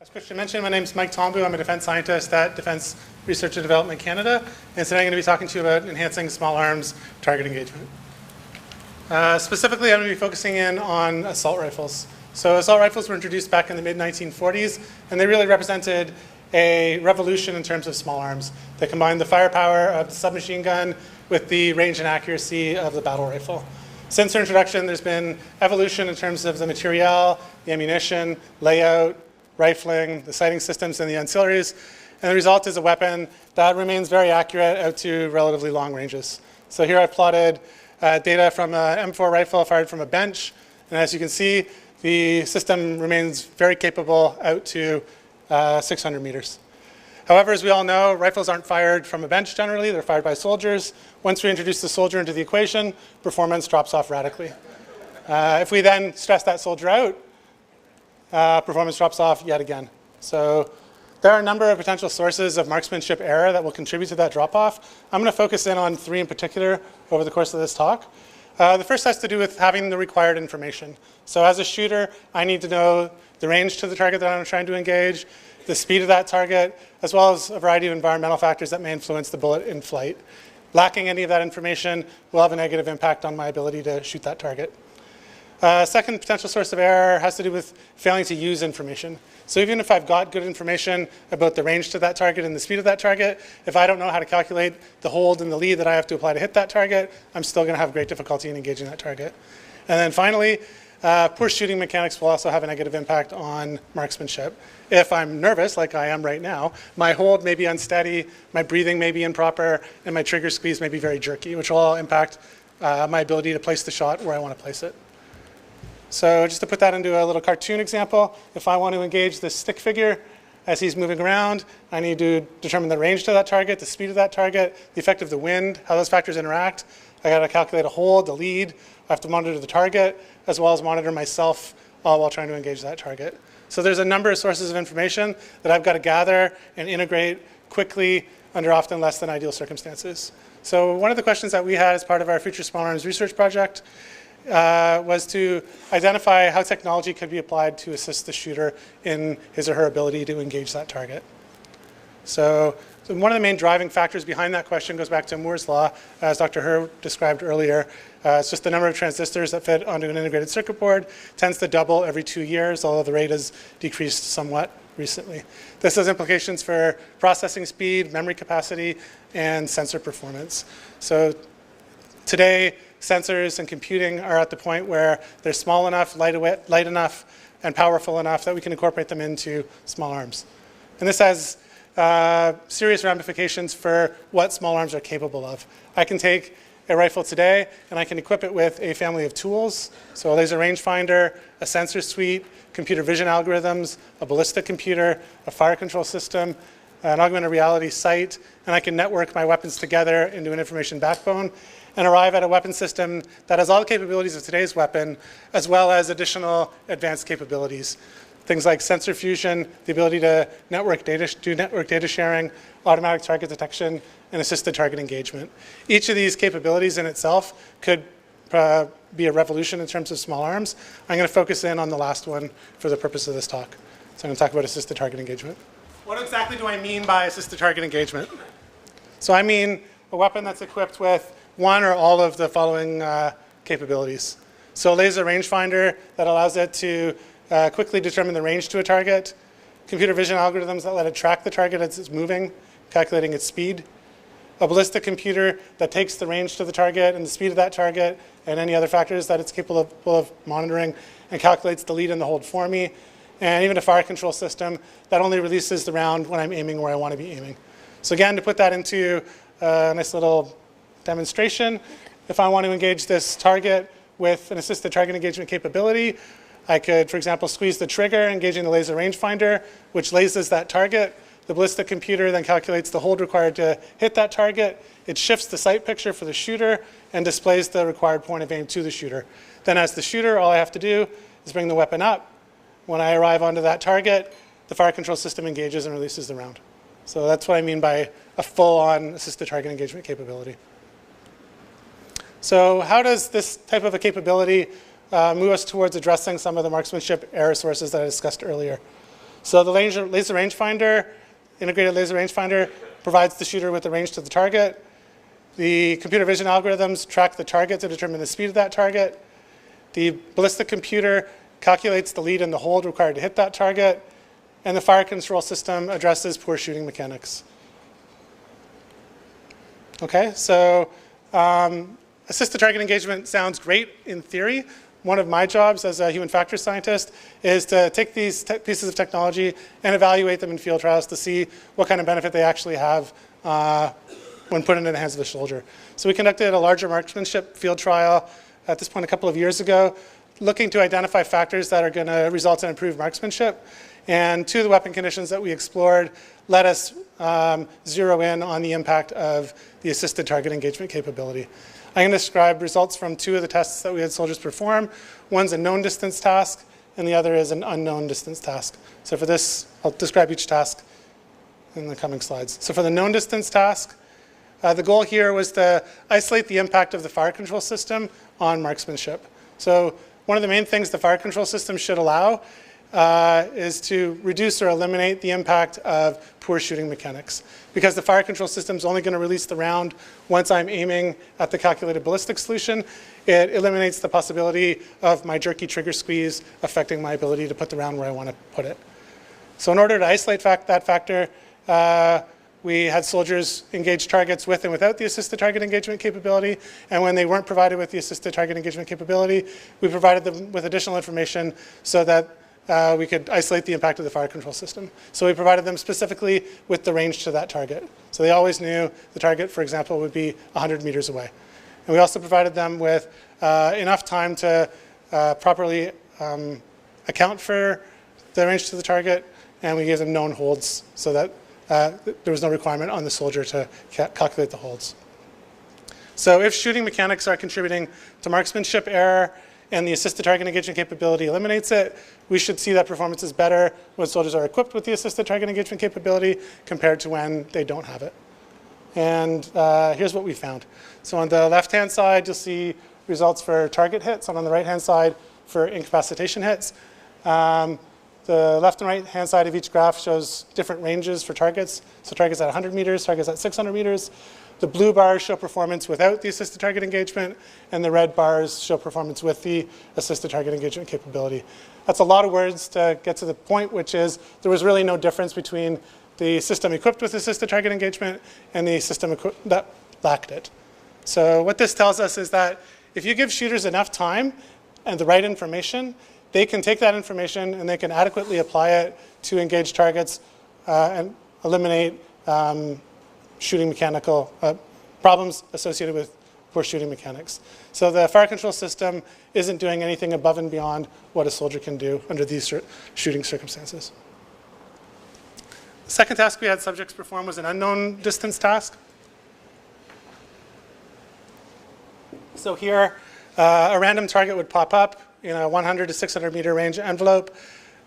As Christian mentioned, my name is Mike Tombu. I'm a defense scientist at Defense Research and Development Canada, and today I'm going to be talking to you about enhancing small arms target engagement. Specifically, I'm going to be focusing in on assault rifles. So assault rifles were introduced back in the mid-1940s, and they really represented a revolution in terms of small arms. They combined the firepower of the submachine gun with the range and accuracy of the battle rifle. Since their introduction, there's been evolution in terms of the material, the ammunition, layout, rifling, the sighting systems, and the ancillaries. And the result is a weapon that remains very accurate out to relatively long ranges. So here I've plotted data from an M4 rifle fired from a bench. And as you can see, the system remains very capable out to 600 meters. However, as we all know, rifles aren't fired from a bench generally. They're fired by soldiers. Once we introduce the soldier into the equation, performance drops off radically. If we then stress that soldier out, performance drops off yet again. So there are a number of potential sources of marksmanship error that will contribute to that drop-off. I'm going to focus in on three in particular over the course of this talk. The first has to do with having the required information. So as a shooter, I need to know the range to the target that I'm trying to engage, the speed of that target, as well as a variety of environmental factors that may influence the bullet in flight. Lacking any of that information will have a negative impact on my ability to shoot that target. Second potential source of error has to do with failing to use information. So even if I've got good information about the range to that target and the speed of that target, if I don't know how to calculate the hold and the lead that I have to apply to hit that target, I'm still going to have great difficulty in engaging that target. And then finally, poor shooting mechanics will also have a negative impact on marksmanship. If I'm nervous, like I am right now, my hold may be unsteady, my breathing may be improper, and my trigger squeeze may be very jerky, which will all impact my ability to place the shot where I want to place it. So just to put that into a little cartoon example, if I want to engage this stick figure as he's moving around, I need to determine the range to that target, the speed of that target, the effect of the wind, how those factors interact. I got to calculate a hold, the lead. I have to monitor the target, as well as monitor myself all while trying to engage that target. So there's a number of sources of information that I've got to gather and integrate quickly under often less than ideal circumstances. So one of the questions that we had as part of our Future Small Arms research project was to identify how technology could be applied to assist the shooter in his or her ability to engage that target. So one of the main driving factors behind that question goes back to Moore's law, as Dr. Herr described earlier. It's just the number of transistors that fit onto an integrated circuit board tends to double every 2 years, although the rate has decreased somewhat recently. This has implications for processing speed, memory capacity, and sensor performance. So today, sensors and computing are at the point where they're small enough, light enough, and powerful enough that we can incorporate them into small arms. And this has serious ramifications for what small arms are capable of. I can take a rifle today and I can equip it with a family of tools. So a laser rangefinder, a sensor suite, computer vision algorithms, a ballistic computer, a fire control system, an augmented reality sight, and I can network my weapons together into an information backbone and arrive at a weapon system that has all the capabilities of today's weapon, as well as additional advanced capabilities. Things like sensor fusion, the ability to do network data sharing, automatic target detection, and assisted target engagement. Each of these capabilities in itself could be a revolution in terms of small arms. I'm going to focus in on the last one for the purpose of this talk. So I'm going to talk about assisted target engagement. What exactly do I mean by assisted target engagement? So I mean a weapon that's equipped with one or all of the following capabilities. So laser rangefinder that allows it to quickly determine the range to a target. Computer vision algorithms that let it track the target as it's moving, calculating its speed. A ballistic computer that takes the range to the target and the speed of that target and any other factors that it's capable of monitoring and calculates the lead and the hold for me. And even a fire control system that only releases the round when I'm aiming where I want to be aiming. So again, to put that into a nice little demonstration, if I want to engage this target with an assisted target engagement capability, I could, for example, squeeze the trigger, engaging the laser rangefinder, which lasers that target. The ballistic computer then calculates the hold required to hit that target. It shifts the sight picture for the shooter and displays the required point of aim to the shooter. Then as the shooter, all I have to do is bring the weapon up. When I arrive onto that target, the fire control system engages and releases the round. So that's what I mean by a full-on assisted target engagement capability. So how does this type of a capability move us towards addressing some of the marksmanship error sources that I discussed earlier? So the laser rangefinder, integrated laser rangefinder, provides the shooter with the range to the target. The computer vision algorithms track the target to determine the speed of that target. The ballistic computer calculates the lead and the hold required to hit that target. And the fire control system addresses poor shooting mechanics. Okay, so assisted target engagement sounds great in theory. One of my jobs as a human factors scientist is to take these pieces of technology and evaluate them in field trials to see what kind of benefit they actually have when put into the hands of a soldier. So we conducted a larger marksmanship field trial at this point a couple of years ago, looking to identify factors that are going to result in improved marksmanship. And two of the weapon conditions that we explored let us zero in on the impact of the assisted target engagement capability. I'm going to describe results from two of the tests that we had soldiers perform. One's a known distance task, and the other is an unknown distance task. So for this, I'll describe each task in the coming slides. So for the known distance task, the goal here was to isolate the impact of the fire control system on marksmanship. So one of the main things the fire control system should allow is to reduce or eliminate the impact of poor shooting mechanics. Because the fire control system is only going to release the round once I'm aiming at the calculated ballistic solution, it eliminates the possibility of my jerky trigger squeeze affecting my ability to put the round where I want to put it. So in order to isolate that factor, we had soldiers engage targets with and without the assisted target engagement capability. And when they weren't provided with the assisted target engagement capability, we provided them with additional information so that we could isolate the impact of the fire control system. So we provided them specifically with the range to that target. So they always knew the target, for example, would be 100 meters away. And we also provided them with enough time to properly account for the range to the target, and we gave them known holds so that there was no requirement on the soldier to calculate the holds. So if shooting mechanics are contributing to marksmanship error and the assisted target engagement capability eliminates it, we should see that performance is better when soldiers are equipped with the assisted target engagement capability compared to when they don't have it. And here's what we found. So on the left-hand side, you'll see results for target hits, and on the right-hand side for incapacitation hits. The left and right-hand side of each graph shows different ranges for targets. So targets at 100 meters, targets at 600 meters. The blue bars show performance without the assisted target engagement, and the red bars show performance with the assisted target engagement capability. That's a lot of words to get to the point, which is there was really no difference between the system equipped with assisted target engagement and the system that lacked it. So what this tells us is that if you give shooters enough time and the right information, they can take that information and they can adequately apply it to engage targets and eliminate shooting mechanical problems associated with poor shooting mechanics. So the fire control system isn't doing anything above and beyond what a soldier can do under these shooting circumstances. The second task we had subjects perform was an unknown distance task. So here, a random target would pop up in a 100 to 600 meter range envelope.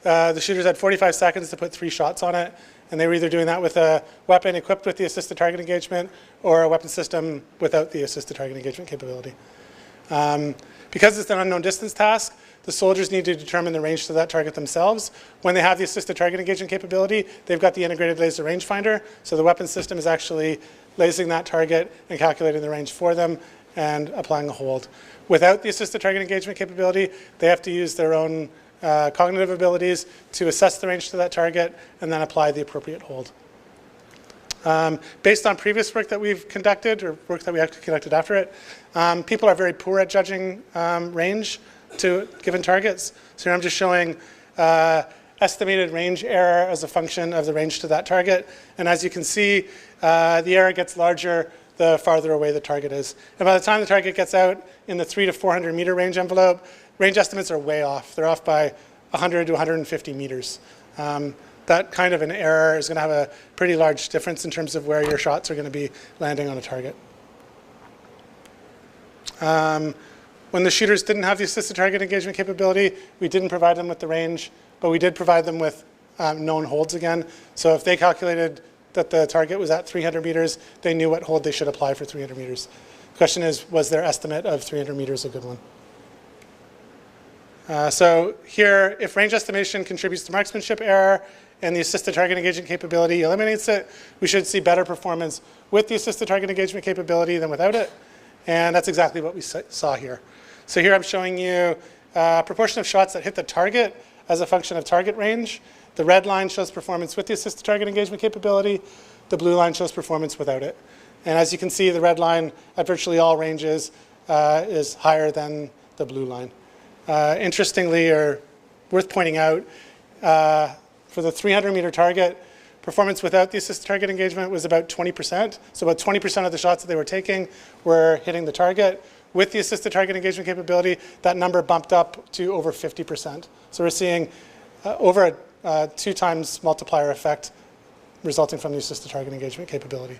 The shooters had 45 seconds to put 3 shots on it, and they were either doing that with a weapon equipped with the assisted target engagement or a weapon system without the assisted target engagement capability. Because it's an unknown distance task, the soldiers need to determine the range to that target themselves. When they have the assisted target engagement capability, they've got the integrated laser rangefinder, so the weapon system is actually lasering that target and calculating the range for them and applying a hold. Without the assisted target engagement capability, they have to use their own cognitive abilities to assess the range to that target and then apply the appropriate hold. Based on previous work that we've conducted, or work that we actually conducted after it, people are very poor at judging range to given targets. So here I'm just showing estimated range error as a function of the range to that target. And as you can see, the error gets larger the farther away the target is. And by the time the target gets out in the 300 to 400 meter range envelope, range estimates are way off. They're off by 100 to 150 meters. That kind of an error is going to have a pretty large difference in terms of where your shots are going to be landing on a target. When the shooters didn't have the assisted target engagement capability, we didn't provide them with the range, but we did provide them with known holds again. So if they calculated that the target was at 300 meters, they knew what hold they should apply for 300 meters. The question is, was their estimate of 300 meters a good one? So here, if range estimation contributes to marksmanship error and the assisted target engagement capability eliminates it, we should see better performance with the assisted target engagement capability than without it. And that's exactly what we saw here. So here I'm showing you a proportion of shots that hit the target as a function of target range. The red line shows performance with the assisted target engagement capability. The blue line shows performance without it. And as you can see, the red line at virtually all ranges is higher than the blue line. Interestingly, or worth pointing out, for the 300-meter target, performance without the assisted target engagement was about 20%. So about 20% of the shots that they were taking were hitting the target. With the assisted target engagement capability, that number bumped up to over 50%. So we're seeing over a 2 times multiplier effect resulting from the assisted target engagement capability.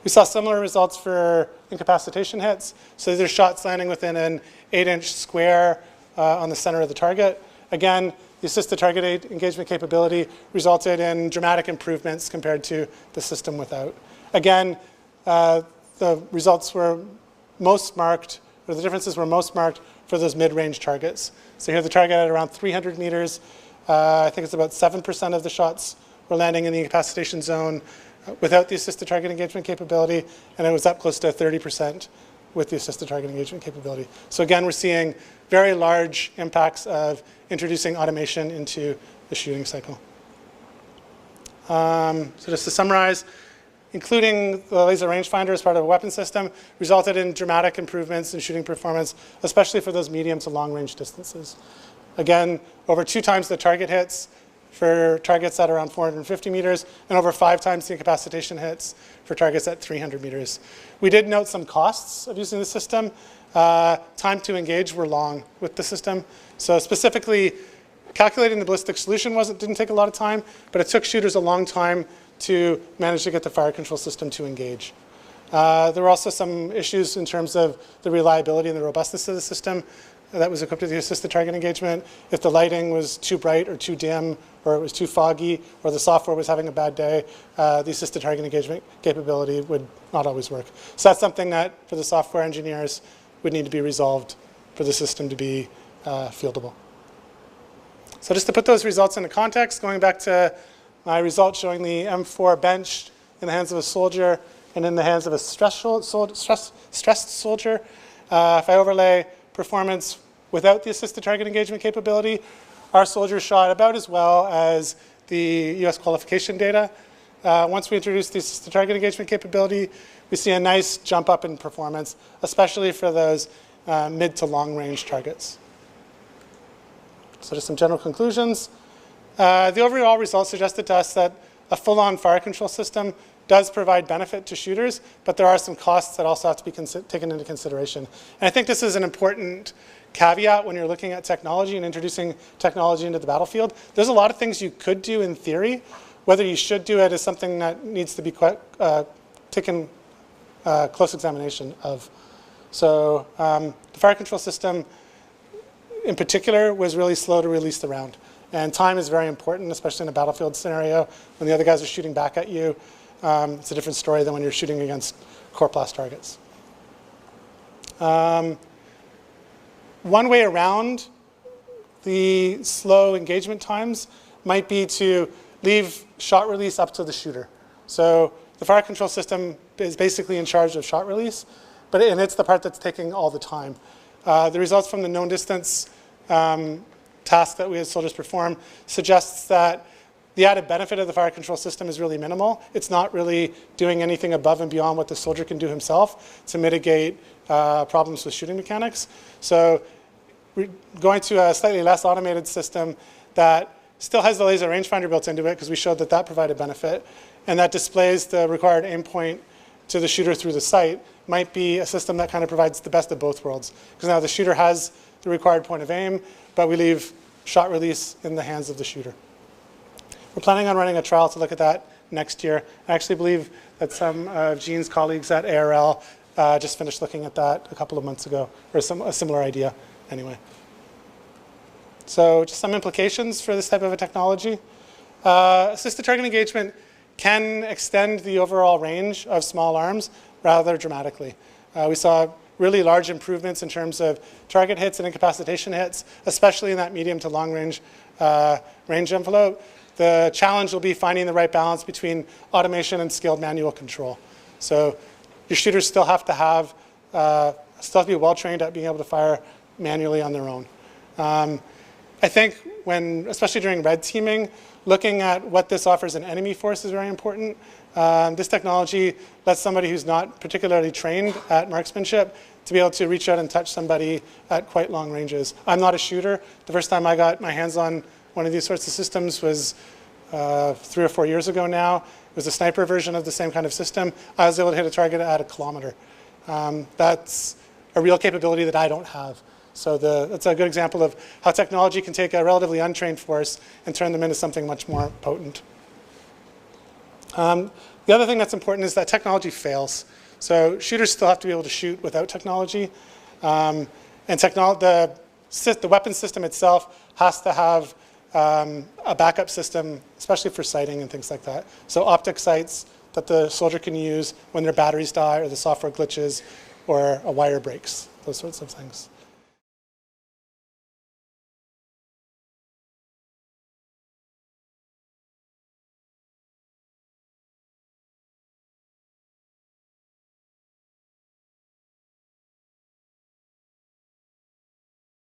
We saw similar results for incapacitation hits. So these are shots landing within an 8-inch square on the center of the target. Again, the assisted target engagement capability resulted in dramatic improvements compared to the system without. Again, the results were most marked, or the differences were most marked for those mid-range targets. So here the target at around 300 meters, I think it's about 7% of the shots were landing in the incapacitation zone without the assisted target engagement capability, and it was up close to 30% with the assisted target engagement capability. So again, we're seeing very large impacts of introducing automation into the shooting cycle. So just to summarize, including the laser rangefinder as part of a weapon system resulted in dramatic improvements in shooting performance, especially for those medium to long range distances. Again, over 2 times the target hits for targets at around 450 meters, and over 5 times the incapacitation hits for targets at 300 meters. We did note some costs of using the system. Time to engage were long with the system. So specifically, calculating the ballistic solution didn't take a lot of time, but it took shooters a long time to manage to get the fire control system to engage. There were also some issues in terms of the reliability and the robustness of the system that was equipped with the assisted target engagement. If the lighting was too bright or too dim, or it was too foggy, or the software was having a bad day, the assisted target engagement capability would not always work. So that's something that, for the software engineers, would need to be resolved for the system to be fieldable. So just to put those results into context, going back to my results showing the M4 benched in the hands of a soldier and in the hands of a stressed soldier, if I overlay performance without the assisted target engagement capability, our soldiers shot about as well as the US qualification data. Once we introduce the assisted target engagement capability, we see a nice jump up in performance, especially for those mid to long range targets. So just some general conclusions. The overall results suggested to us that a full-on fire control system does provide benefit to shooters, but there are some costs that also have to be taken into consideration. And I think this is an important caveat when you're looking at technology and introducing technology into the battlefield. There's a lot of things you could do in theory. Whether you should do it is something that needs to be taken close examination of. So the fire control system in particular was really slow to release the round. And time is very important, especially in a battlefield scenario. When the other guys are shooting back at you, it's a different story than when you're shooting against core blast targets. One way around the slow engagement times might be to leave shot release up to the shooter. So the fire control system is basically in charge of shot release, and it's the part that's taking all the time. The results from the known distance task that we as soldiers perform suggests that the added benefit of the fire control system is really minimal. It's not really doing anything above and beyond what the soldier can do himself to mitigate problems with shooting mechanics. So going to a slightly less automated system that still has the laser rangefinder built into it, because we showed that that provided benefit, and that displays the required aim point to the shooter through the sight, might be a system that kind of provides the best of both worlds. Because now the shooter has the required point of aim, but we leave shot release in the hands of the shooter. We're planning on running a trial to look at that next year. I actually believe that some of Gene's colleagues at ARL just finished looking at that a couple of months ago, or a similar idea anyway. So just some implications for this type of a technology. Assisted target engagement can extend the overall range of small arms rather dramatically. We saw really large improvements in terms of target hits and incapacitation hits, especially in that medium to long range range envelope. The challenge will be finding the right balance between automation and skilled manual control. So your shooters still have to be well trained at being able to fire manually on their own. I think especially during red teaming, looking at what this offers an enemy force is very important. This technology lets somebody who's not particularly trained at marksmanship to be able to reach out and touch somebody at quite long ranges. I'm not a shooter. The first time I got my hands on one of these sorts of systems was 3 or 4 years ago now. It was a sniper version of the same kind of system. I was able to hit a target at 1 kilometer. That's a real capability that I don't have. So that's a good example of how technology can take a relatively untrained force and turn them into something much more potent. The other thing that's important is that technology fails. So shooters still have to be able to shoot without technology. And the weapon system itself has to have a backup system, especially for sighting and things like that. So optic sights that the soldier can use when their batteries die or the software glitches or a wire breaks, those sorts of things.